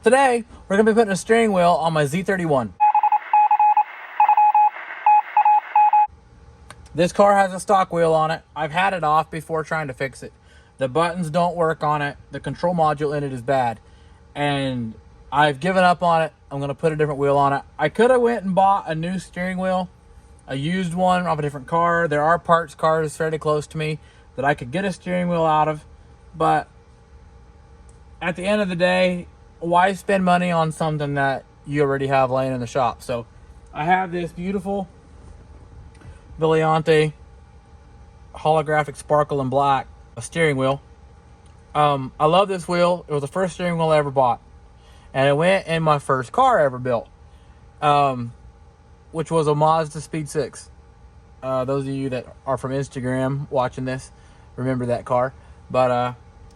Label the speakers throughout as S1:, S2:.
S1: Today, we're going to be putting a steering wheel on my Z31. This car has a stock wheel on it. I've had it off before trying to fix it. The buttons don't work on it. The control module in it is bad. And I've given up on it. I'm going to put a different wheel on it. I could have went and bought a new steering wheel, a used one off a different car. There are parts cars fairly close to me that I could get a steering wheel out of. But at the end of the day, why spend money on something that you already have laying in the shop? So I have this beautiful Valiante holographic sparkle and black steering wheel. I love this wheel. It was the first steering wheel I ever bought, and it went in my first car I ever built, which was a Mazda Speed 6. Those of you that are from Instagram watching this remember that car. But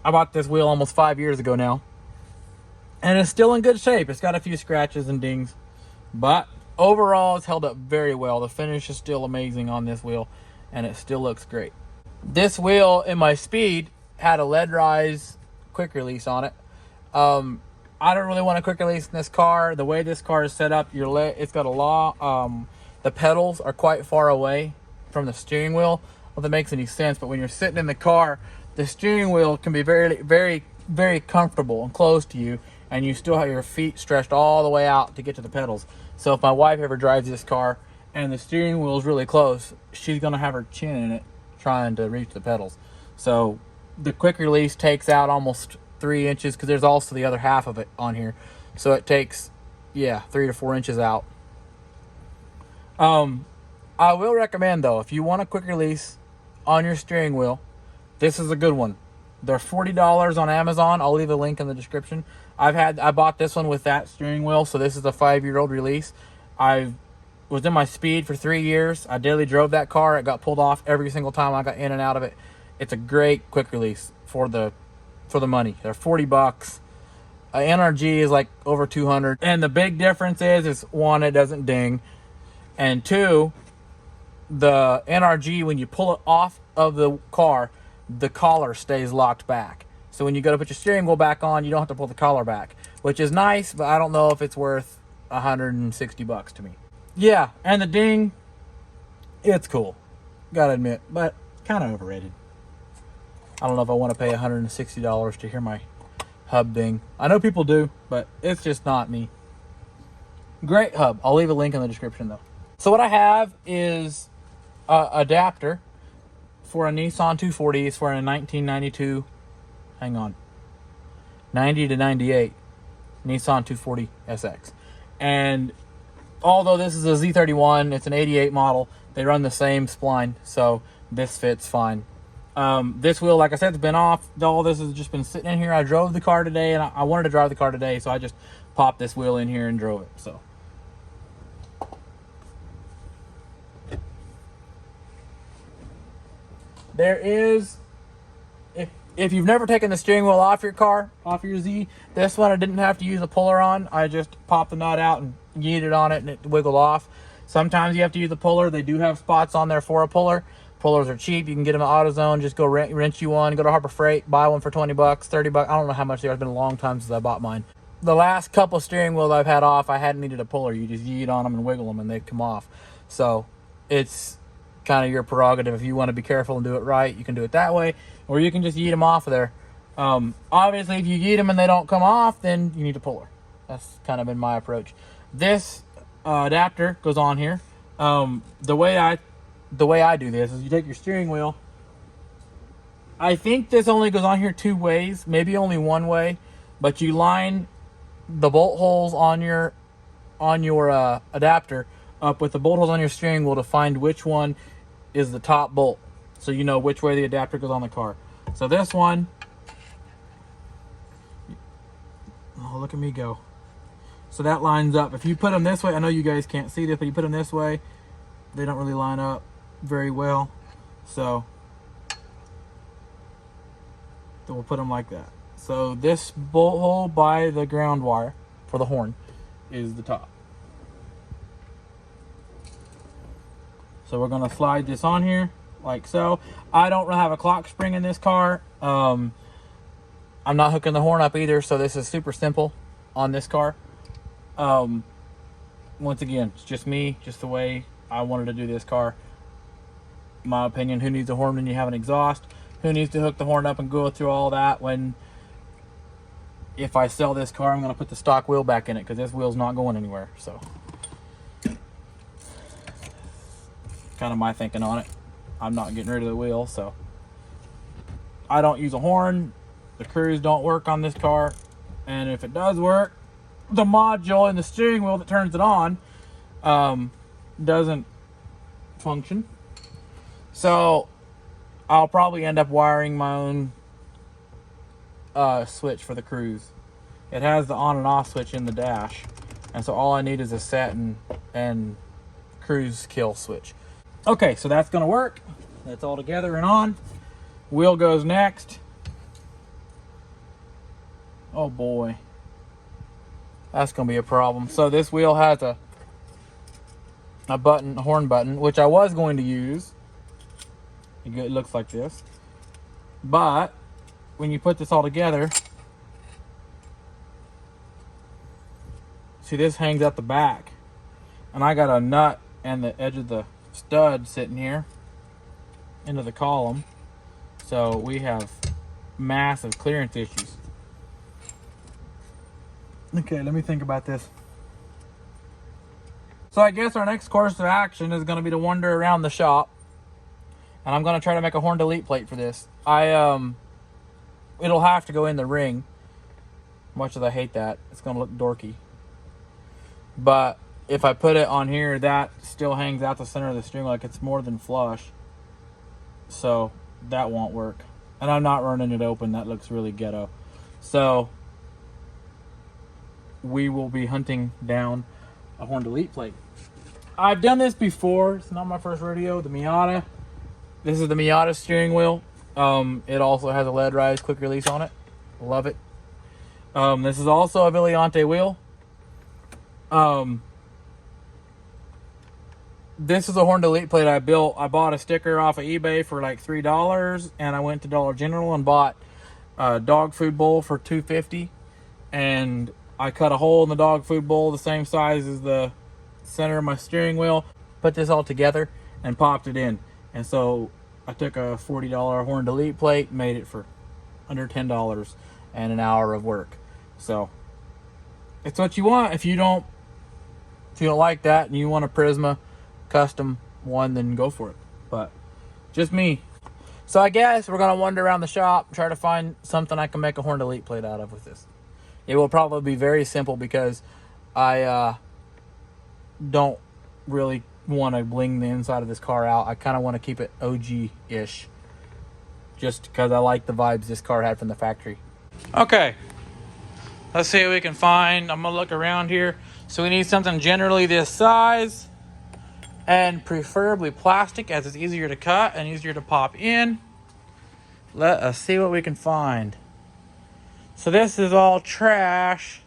S1: I bought this wheel almost 5 years ago now, and it's still in good shape. It's got a few scratches and dings, but overall it's held up very well. The finish is still amazing on this wheel, and it still looks great. This wheel in my Speed had a Leadrise quick release on it. I don't really want a quick release in this car. The way this car is set up, it's got a law. The pedals are quite far away from the steering wheel. Well, that makes any sense, but when you're sitting in the car, the steering wheel can be very, very, very comfortable and close to you, and you still have your feet stretched all the way out to get to the pedals. So if my wife ever drives this car and the steering wheel is really close, she's gonna have her chin in it trying to reach the pedals. So the quick release takes out almost 3 inches, because there's also the other half of it on here. So it takes, 3 to 4 inches out. I will recommend, though, if you want a quick release on your steering wheel, this is a good one. They're $40 on Amazon. I'll leave a link in the description. I bought this one with that steering wheel, so this is a 5-year-old release. I was in my Speed for 3 years. I daily drove that car. It got pulled off every single time I got in and out of it. It's a great quick release for the money. They're $40. NRG is like over 200. And the big difference is one, it doesn't ding, and two, the NRG, when you pull it off of the car, the collar stays locked back. So when you go to put your steering wheel back on, you don't have to pull the collar back, which is nice, but I don't know if it's worth $160 to me. Yeah, and the ding, it's cool, gotta admit, but kind of overrated. I don't know if I want to pay $160 to hear my hub ding. I know people do, but it's just not me. Great hub. I'll leave a link in the description, though. So what I have is an adapter for a Nissan 240. It's for a 1992, 90 to 98 Nissan 240 SX. And although this is a Z31, it's an 88 model, they run the same spline, so this fits fine. This wheel, like I said, has been off. All this has just been sitting in here. I drove the car today, and I wanted to drive the car today, so I just popped this wheel in here and drove it. So there is, if you've never taken the steering wheel off your car, off your Z, this one I didn't have to use a puller on. I just popped the nut out and yeeted on it, and it wiggled off. Sometimes you have to use a puller. They do have spots on there for a puller. Pullers are cheap. You can get them at AutoZone. Just go rent you one. Go to Harbor Freight. Buy one for 20 bucks, 30 bucks. I don't know how much they are. It's been a long time since I bought mine. The last couple steering wheels I've had off, I hadn't needed a puller. You just yeet on them and wiggle them, and they come off. So it's kind of your prerogative. If you want to be careful and do it right, you can do it that way, or you can just yeet them off of there. Obviously, if you yeet them and they don't come off, then you need a puller. That's kind of been my approach. This adapter goes on here. The way I do this is you take your steering wheel. I think this only goes on here 2 ways, maybe only 1 way, but you line the bolt holes on your adapter up with the bolt holes on your steering wheel to find which one is the top bolt, so you know which way the adapter goes on the car. So this one, oh, look at me go. So that lines up. If you put them this way, I know you guys can't see this, but you put them this way, they don't really line up very well. So we'll put them like that. So this bolt hole by the ground wire for the horn is the top. So we're gonna slide this on here like so. I don't have a clock spring in this car. I'm not hooking the horn up either, so this is super simple on this car. Once again, it's just me, just the way I wanted to do this car. My opinion, who needs a horn when you have an exhaust? Who needs to hook the horn up and go through all that when, if I sell this car, I'm going to put the stock wheel back in it, because this wheel's not going anywhere. So, kind of my thinking on it. I'm not getting rid of the wheel, so I don't use a horn. The cruise don't work on this car, and if it does work, the module in the steering wheel that turns it on doesn't function. So I'll probably end up wiring my own switch for the cruise. It has the on and off switch in the dash, and so all I need is a set and cruise kill switch. Okay, so that's gonna work. That's all together and on. Wheel goes next. Oh boy, that's gonna be a problem. So this wheel has a button, a horn button, which I was going to use. It looks like this, but when you put this all together, see, this hangs out the back, and I got a nut and the edge of the stud sitting here into the column, so we have massive clearance issues. Okay, let me think about this. So I guess our next course of action is going to be to wander around the shop, and I'm going to try to make a horn delete plate for this. It'll have to go in the ring, much as I hate that. It's going to look dorky. But if I put it on here, that still hangs out the center of the string like it's more than flush. So that won't work. And I'm not running it open. That looks really ghetto. So we will be hunting down a horn delete plate. I've done this before. It's not my first rodeo. The Miata. This is the Miata steering wheel. It also has a Leadrise quick release on it. Love it. This is also a Villante wheel. This is a horn delete plate I built. I bought a sticker off of eBay for like $3, and I went to Dollar General and bought a dog food bowl for $2.50, and I cut a hole in the dog food bowl the same size as the center of my steering wheel, put this all together and popped it in. And so I took a $40 horn delete plate, made it for under $10 and an hour of work. So it's what you want. If you don't like that and you want a Prisma custom one, then go for it. But just me. So I guess we're gonna wander around the shop, try to find something I can make a horn delete plate out of with this. It will probably be very simple because I don't really want to bling the inside of this car out. I kind of want to keep it OG-ish, just because I like the vibes this car had from the factory. Okay, let's see what we can find. I'm gonna look around here. So we need something generally this size, and preferably plastic, as it's easier to cut and easier to pop in. Let us see what we can find. So this is all trash.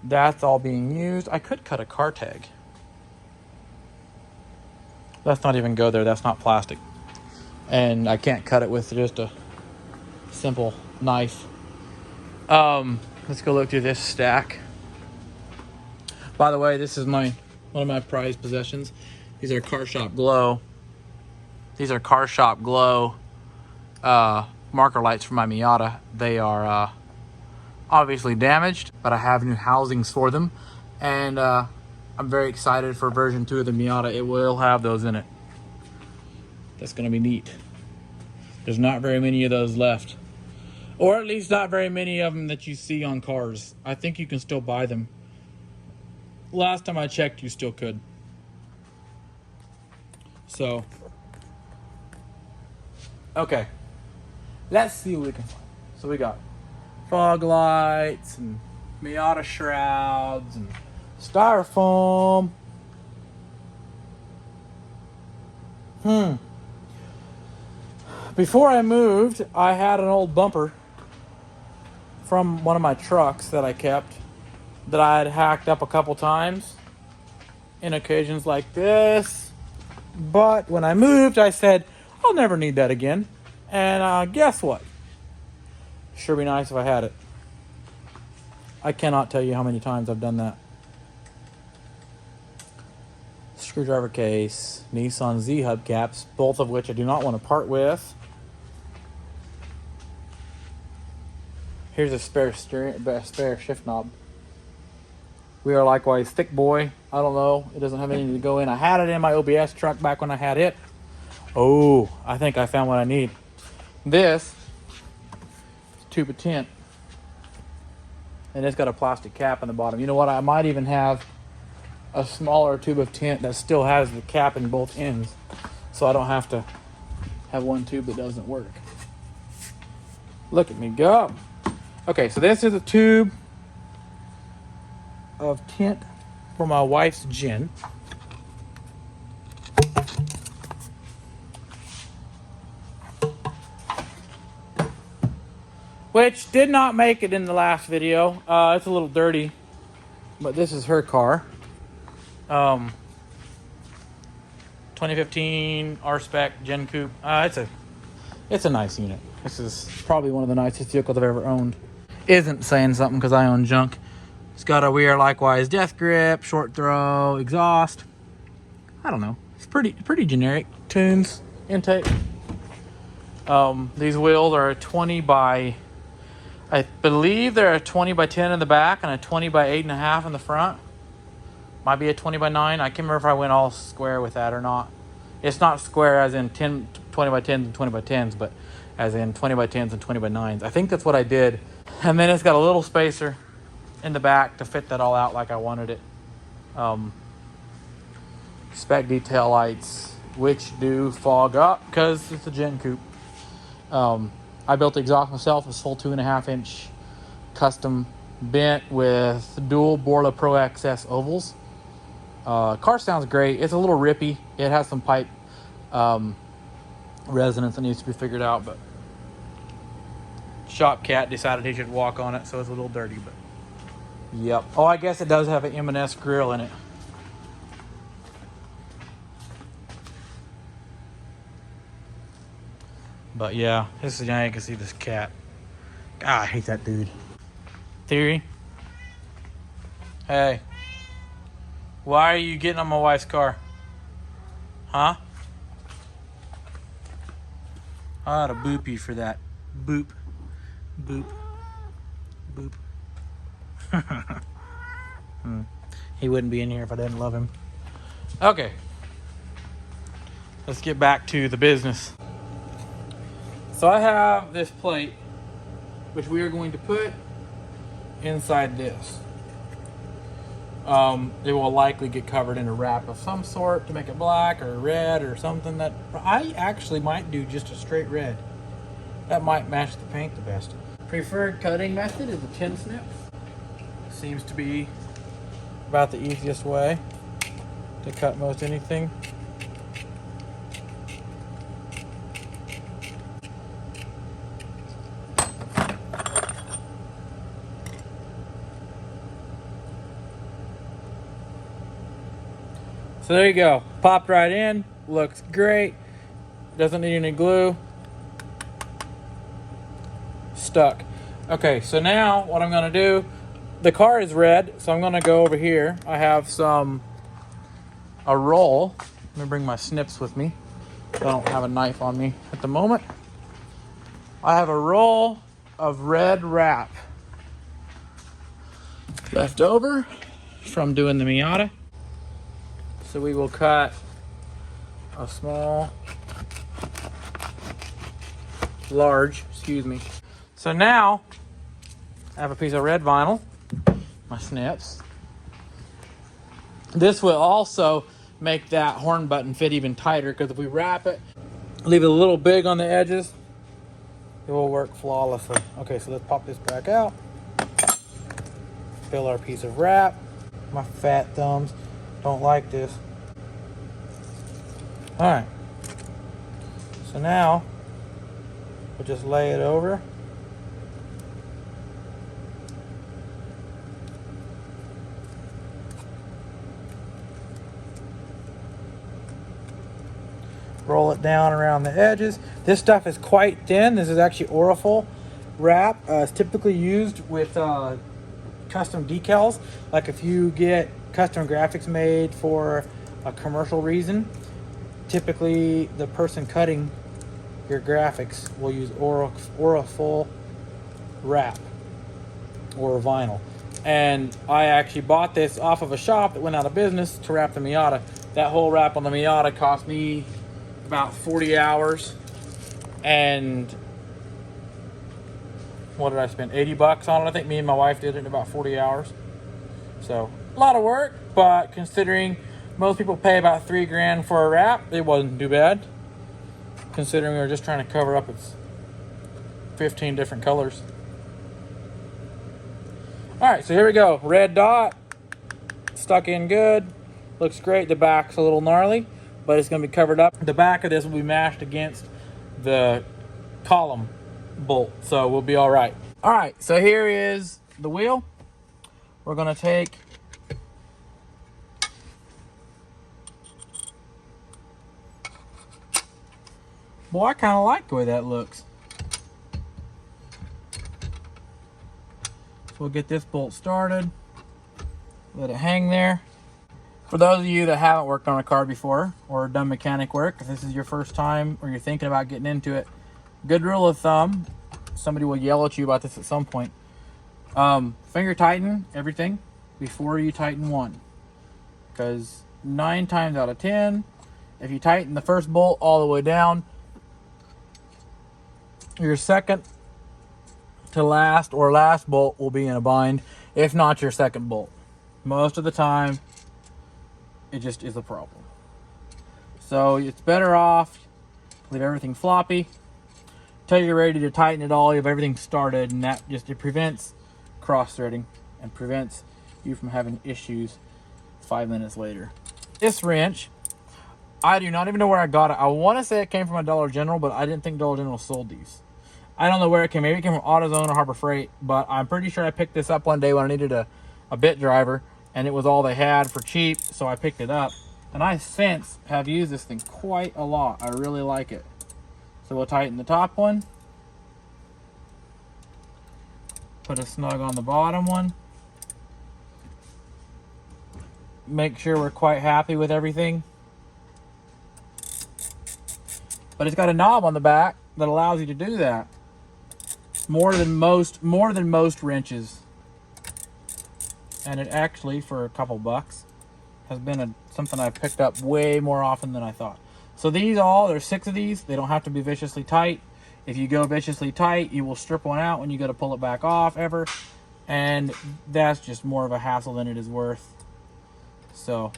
S1: That's all being used. I could cut a car tag. Let's not even go there. That's not plastic. And I can't cut it with just a simple knife. Let's go look through this stack. By the way, this is one of my prized possessions. These are Car Shop Glow. These are Car Shop Glow marker lights for my Miata. They are obviously damaged, but I have new housings for them, and I'm very excited for version 2 of the Miata. It will have those in it. That's gonna be neat. There's not very many of those left, or at least not very many of them that you see on cars. I think you can still buy them. Last time I checked, you still could. So, okay, let's see what we can find. So we got fog lights and Miata shrouds and styrofoam. Before I moved, I had an old bumper from one of my trucks that I kept, that I had hacked up a couple times in occasions like this. But when I moved, I said, I'll never need that again. And guess what? Sure be nice if I had it. I cannot tell you how many times I've done that. Screwdriver case, Nissan Z hubcaps, both of which I do not want to part with. Here's a spare shift knob. We are likewise thick boy. I don't know. It doesn't have anything to go in. I had it in my OBS truck back when I had it. Oh, I think I found what I need. This is a tube of tint. And it's got a plastic cap on the bottom. You know what? I might even have a smaller tube of tint that still has the cap in both ends. So I don't have to have one tube that doesn't work. Look at me go. Okay, so this is a tube of tint for my wife's gin. Which did not make it in the last video. It's a little dirty, but this is her car. 2015 R-Spec Gen Coupe. It's a nice unit. This is probably one of the nicest vehicles I've ever owned. Isn't saying something because I own junk. It's got a We Are Likewise death grip, short throw, exhaust. I don't know. It's pretty generic. Tunes, intake. These wheels are a 20 by, I believe they're a 20 by 10 in the back and a 20 by 8.5 in the front. Might be a 20 by 9. I can't remember if I went all square with that or not. It's not square as in 20 by 10s and 20 by 10s, but as in 20 by 10s and 20 by 9s. I think that's what I did. And then it's got a little spacer in the back to fit that all out like I wanted it. Spec detail lights, which do fog up because it's a Gen Coupe. I built the exhaust myself. It's full 2.5-inch custom bent with dual Borla Pro XS ovals. Car sounds great. It's a little rippy. It has some pipe resonance that needs to be figured out, but Shop Cat decided he should walk on it, so it's a little dirty, but yep. Oh, I guess it does have an M&S grill in it. But yeah, this is now you can see this cat. God, I hate that dude. Theory. Hey. Why are you getting on my wife's car? Huh? I ought to boop you for that. Boop. Boop. Boop. He wouldn't be in here if I didn't love him. Okay. Let's get back to the business. So I have this plate, which we are going to put inside this. It will likely get covered in a wrap of some sort to make it black or red or something that I actually might do just a straight red. That might match the paint the best. Preferred cutting method is a 10 snip. Seems to be about the easiest way to cut most anything. So there you go. Popped right in. Looks great. Doesn't need any glue. Stuck. Okay, so now what I'm going to do, the car is red, so I'm going to go over here. I have a roll. Let me bring my snips with me. I don't have a knife on me at the moment. I have a roll of red wrap left over from doing the Miata. So we will cut a large, excuse me. So now I have a piece of red vinyl, my snips. This will also make that horn button fit even tighter because if we wrap it, leave it a little big on the edges, it will work flawlessly. Okay, so let's pop this back out. Fill our piece of wrap. My fat thumbs don't like this. All right. So now we'll just lay it over. Roll it down around the edges. This stuff is quite thin. This is actually Orifol wrap. It's typically used with custom decals. Like if you get custom graphics made for a commercial reason, typically the person cutting your graphics will use Aura full wrap or vinyl. And I actually bought this off of a shop that went out of business to wrap the Miata. That whole wrap on the Miata cost me about 40 hours. And what did I spend? 80 bucks on it. I think me and my wife did it in about 40 hours. So a lot of work, but considering most people pay about $3 grand for a wrap, it wasn't too bad. Considering we were just trying to cover up its 15 different colors. All right, so here we go. Red dot, stuck in good. Looks great. The back's a little gnarly, but it's gonna be covered up. The back of this will be mashed against the column bolt, so we'll be all right. All right, so here is the wheel. We're gonna take boy, I kind of like the way that looks. So we'll get this bolt started, let it hang there. For those of you that haven't worked on a car before or done mechanic work, if this is your first time or you're thinking about getting into it, good rule of thumb, somebody will yell at you about this at some point, finger tighten everything before you tighten one. Because 9 times out of 10, if you tighten the first bolt all the way down, your second to last or last bolt will be in a bind, if not your second bolt. Most of the time, it just is a problem. So it's better off, leave everything floppy, till you're ready to tighten it all, you have everything started, and that just, it prevents cross-threading and prevents you from having issues 5 minutes later. This wrench, I do not even know where I got it. I want to say it came from a Dollar General, but I didn't think Dollar General sold these. I don't know where it came. Maybe it came from AutoZone or Harbor Freight, but I'm pretty sure I picked this up one day when I needed a bit driver, and it was all they had for cheap, so I picked it up. And I since have used this thing quite a lot. I really like it. So we'll tighten the top one. Put a snug on the bottom one. Make sure we're quite happy with everything. But it's got a knob on the back that allows you to do that. More than most wrenches. And it actually, for a couple bucks, has been something I've picked up way more often than I thought. So there's 6 of these. They don't have to be viciously tight. If you go viciously tight, you will strip one out when you go to pull it back off ever. And that's just more of a hassle than it is worth. So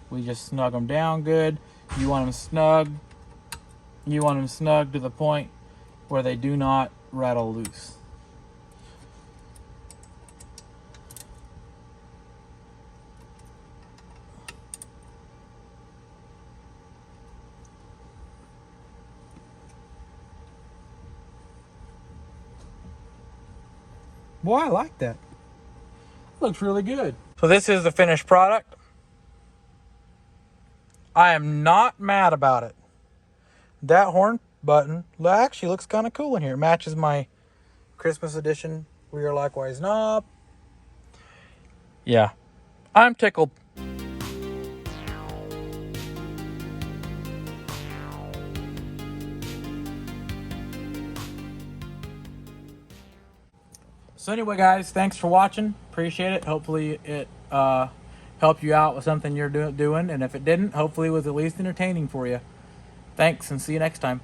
S1: we just snug them down good. You want them snug. You want them snug to the point where they do not rattle loose. Boy, I like that. Looks really good. So this is the finished product. I am not mad about it. That horn button actually looks kind of cool in here. It matches my Christmas edition We Are Likewise knob. Yeah, I'm tickled. So anyway, guys, thanks for watching. Appreciate it. Hopefully it helped you out with something you're doing. And if it didn't, hopefully it was at least entertaining for you. Thanks, and see you next time.